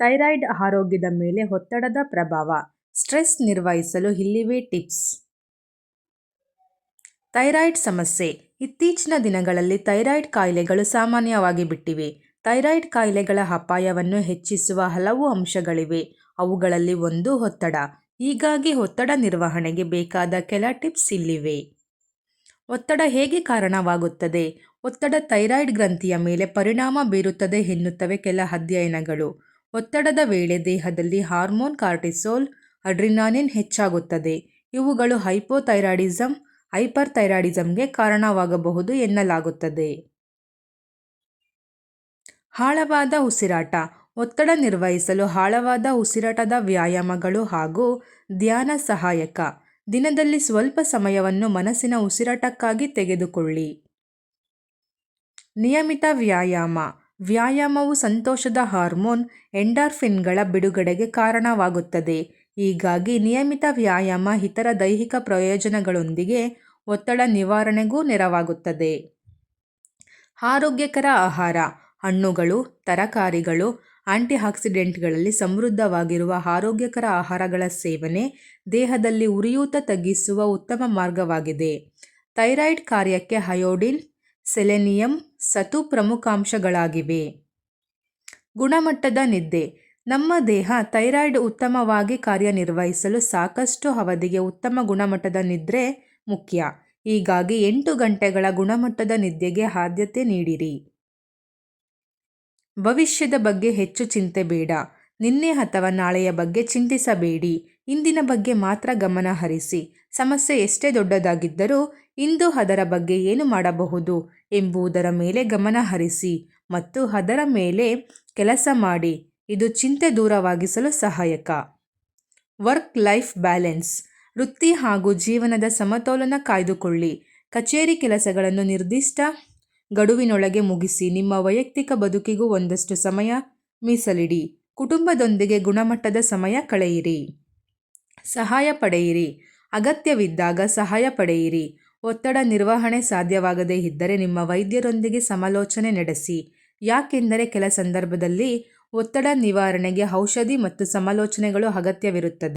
Thyroid ಆರೋಗ್ಯದ ಮೇಲೆ ಒತ್ತಡದ ಪ್ರಭಾವ. ಸ್ಟ್ರೆಸ್ ನಿರ್ವಹಿಸಲು ಇಲ್ಲಿವೆ ಟಿಪ್ಸ್. ಥೈರಾಯ್ಡ್ ಸಮಸ್ಯೆ. ಇತ್ತೀಚಿನ ದಿನಗಳಲ್ಲಿ ಥೈರಾಯ್ಡ್ ಕಾಯಿಲೆಗಳು ಸಾಮಾನ್ಯವಾಗಿ ಬಿಟ್ಟಿವೆ. ಥೈರಾಯ್ಡ್ ಕಾಯಿಲೆಗಳ ಅಪಾಯವನ್ನು ಹೆಚ್ಚಿಸುವ ಹಲವು ಅಂಶಗಳಿವೆ. ಅವುಗಳಲ್ಲಿ ಒಂದು ಒತ್ತಡ. ಹೀಗಾಗಿ ಒತ್ತಡ ನಿರ್ವಹಣೆಗೆ ಬೇಕಾದ ಕೆಲ ಟಿಪ್ಸ್ ಇಲ್ಲಿವೆ. ಒತ್ತಡ ಹೇಗೆ ಕಾರಣವಾಗುತ್ತದೆ? ಒತ್ತಡ ಥೈರಾಯ್ಡ್ ಗ್ರಂಥಿಯ ಮೇಲೆ ಪರಿಣಾಮ ಬೀರುತ್ತದೆ ಎನ್ನುತ್ತವೆ ಕೆಲ ಅಧ್ಯಯನಗಳು. ಒತ್ತಡದ ವೇಳೆ ದೇಹದಲ್ಲಿ ಹಾರ್ಮೋನ್ ಕಾರ್ಟಿಸೋಲ್, ಅಡ್ರಿನಾಲಿನ್ ಹೆಚ್ಚಾಗುತ್ತದೆ. ಇವುಗಳು ಹೈಪೋಥೈರಾಯ್ಡಿಸಮ್, ಹೈಪರ್ ಥೈರಾಯ್ಡಿಸಮ್ಗೆ ಕಾರಣವಾಗಬಹುದು ಎನ್ನಲಾಗುತ್ತದೆ. ಆಳವಾದ ಉಸಿರಾಟ. ಒತ್ತಡ ನಿರ್ವಹಿಸಲು ಆಳವಾದ ಉಸಿರಾಟದ ವ್ಯಾಯಾಮಗಳು ಹಾಗೂ ಧ್ಯಾನ ಸಹಾಯಕ. ದಿನದಲ್ಲಿ ಸ್ವಲ್ಪ ಸಮಯವನ್ನು ಮನಸ್ಸಿನ ಉಸಿರಾಟಕ್ಕಾಗಿ ತೆಗೆದುಕೊಳ್ಳಿ. ನಿಯಮಿತ ವ್ಯಾಯಾಮ. ವ್ಯಾಯಾಮವು ಸಂತೋಷದ ಹಾರ್ಮೋನ್ ಎಂಡಾರ್ಫಿನ್ಗಳ ಬಿಡುಗಡೆಗೆ ಕಾರಣವಾಗುತ್ತದೆ. ಹೀಗಾಗಿ ನಿಯಮಿತ ವ್ಯಾಯಾಮ ಇತರ ದೈಹಿಕ ಪ್ರಯೋಜನಗಳೊಂದಿಗೆ ಒತ್ತಡ ನಿವಾರಣೆಗೂ ನೆರವಾಗುತ್ತದೆ. ಆರೋಗ್ಯಕರ ಆಹಾರ. ಹಣ್ಣುಗಳು, ತರಕಾರಿಗಳು, ಆಂಟಿಆಕ್ಸಿಡೆಂಟ್ಗಳಲ್ಲಿ ಸಮೃದ್ಧವಾಗಿರುವ ಆರೋಗ್ಯಕರ ಆಹಾರಗಳ ಸೇವನೆ ದೇಹದಲ್ಲಿ ಉರಿಯೂತ ತಗ್ಗಿಸುವ ಉತ್ತಮ ಮಾರ್ಗವಾಗಿದೆ. ಥೈರಾಯ್ಡ್ ಕಾರ್ಯಕ್ಕೆ ಅಯೋಡಿನ್, ಸೆಲೆನಿಯಂ, ಸತು ಪ್ರಮುಖಾಂಶಗಳಾಗಿವೆ. ಗುಣಮಟ್ಟದ ನಿದ್ದೆ. ನಮ್ಮ ದೇಹ ಥೈರಾಯ್ಡ್ ಉತ್ತಮವಾಗಿ ಕಾರ್ಯನಿರ್ವಹಿಸಲು ಸಾಕಷ್ಟು ಅವಧಿಗೆ ಉತ್ತಮ ಗುಣಮಟ್ಟದ ನಿದ್ರೆ ಮುಖ್ಯ. ಹೀಗಾಗಿ 8 ಗಂಟೆಗಳ ಗುಣಮಟ್ಟದ ನಿದ್ದೆಗೆ ಆದ್ಯತೆ ನೀಡಿರಿ. ಭವಿಷ್ಯದ ಬಗ್ಗೆ ಹೆಚ್ಚು ಚಿಂತೆ ಬೇಡ. ನಿನ್ನೆ ಅಥವಾ ನಾಳೆಯ ಬಗ್ಗೆ ಚಿಂತಿಸಬೇಡಿ. ಇಂದಿನ ಬಗ್ಗೆ ಮಾತ್ರ ಗಮನ ಹರಿಸಿ. ಸಮಸ್ಯೆ ಎಷ್ಟೇ ದೊಡ್ಡದಾಗಿದ್ದರೂ ಇಂದು ಅದರ ಬಗ್ಗೆ ಏನು ಮಾಡಬಹುದು ಎಂಬುದರ ಮೇಲೆ ಗಮನ ಹರಿಸಿ ಮತ್ತು ಅದರ ಮೇಲೆ ಕೆಲಸ ಮಾಡಿ. ಇದು ಚಿಂತೆ ದೂರವಾಗಿಸಲು ಸಹಾಯಕ. Work life balance. ವೃತ್ತಿ ಹಾಗೂ ಜೀವನದ ಸಮತೋಲನ ಕಾಯ್ದುಕೊಳ್ಳಿ. ಕಚೇರಿ ಕೆಲಸಗಳನ್ನು ನಿರ್ದಿಷ್ಟ ಗಡುವಿನೊಳಗೆ ಮುಗಿಸಿ. ನಿಮ್ಮ ವೈಯಕ್ತಿಕ ಬದುಕಿಗೂ ಒಂದಷ್ಟು ಸಮಯ ಮೀಸಲಿಡಿ. ಕುಟುಂಬದೊಂದಿಗೆ ಗುಣಮಟ್ಟದ ಸಮಯ ಕಳೆಯಿರಿ. ಸಹಾಯ ಪಡೆಯಿರಿ. ಅಗತ್ಯವಿದ್ದಾಗ ಸಹಾಯ ಪಡೆಯಿರಿ. ಒತ್ತಡ ನಿರ್ವಹಣೆ ಸಾಧ್ಯವಾಗದೇ ಇದ್ದರೆ ನಿಮ್ಮ ವೈದ್ಯರೊಂದಿಗೆ ಸಮಾಲೋಚನೆ ನಡೆಸಿ. ಯಾಕೆಂದರೆ ಕೆಲ ಸಂದರ್ಭದಲ್ಲಿ ಒತ್ತಡ ನಿವಾರಣೆಗೆ ಔಷಧಿ ಮತ್ತು ಸಮಾಲೋಚನೆಗಳು ಅಗತ್ಯವಿರುತ್ತದೆ.